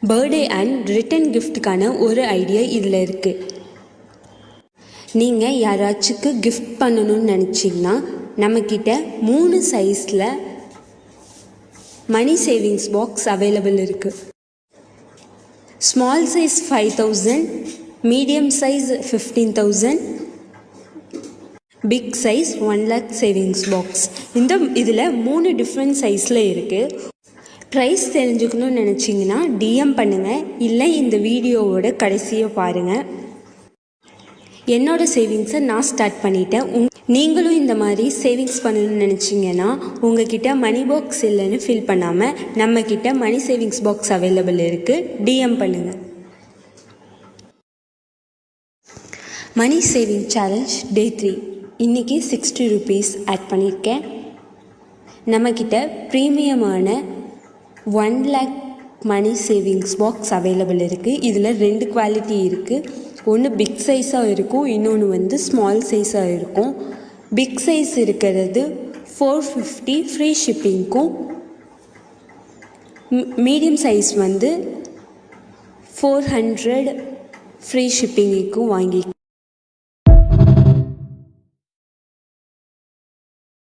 Birthday and return கிஃப்ட்டுக்கான ஒரு idea இதில் இருக்குது. நீங்கள் யாராச்சுக்கு கிஃப்ட் பண்ணணும்னு நினச்சிங்கன்னா நம்மக்கிட்ட 3 சைஸில் மணி சேவிங்ஸ் பாக்ஸ் அவைலபிள் இருக்குது. Small size 5000, medium size 15,000, big size 1 lakh savings box. இதில் 3 டிஃப்ரெண்ட் சைஸில் இருக்குது. ப்ரைஸ் தெரிஞ்சுக்கணும்னு நினச்சிங்கன்னா டிஎம் பண்ணுங்கள், இல்லை இந்த வீடியோவோட கடைசியை பாருங்கள். என்னோடய சேவிங்ஸை நான் ஸ்டார்ட் பண்ணிட்டேன். நீங்களும் இந்த மாதிரி சேவிங்ஸ் பண்ணணும்னு நினச்சிங்கன்னா உங்ககிட்ட மணி பாக்ஸ் இல்லைன்னு ஃபீல் பண்ணாமல் நம்மக்கிட்ட மணி சேவிங்ஸ் பாக்ஸ் அவைலபிள் இருக்குது. டிஎம் பண்ணுங்கள். மணி சேவிங் சேலஞ்ச் டே 3 இன்றைக்கி 60 rupees ஆட் பண்ணியிருக்கேன். நம்மக்கிட்ட ப்ரீமியமான 1 lakh money savings box available இருக்குது. இதில் 2 குவாலிட்டி இருக்குது. ஒன்று பிக் சைஸாக இருக்கும், இன்னொன்று ஸ்மால் சைஸாக இருக்கும். பிக் சைஸ் இருக்கிறது 450 ஃப்ரீ ஷிப்பிங்க்கும், மீடியம் சைஸ் 400 ஃப்ரீ ஷிப்பிங்குக்கும் வாங்கி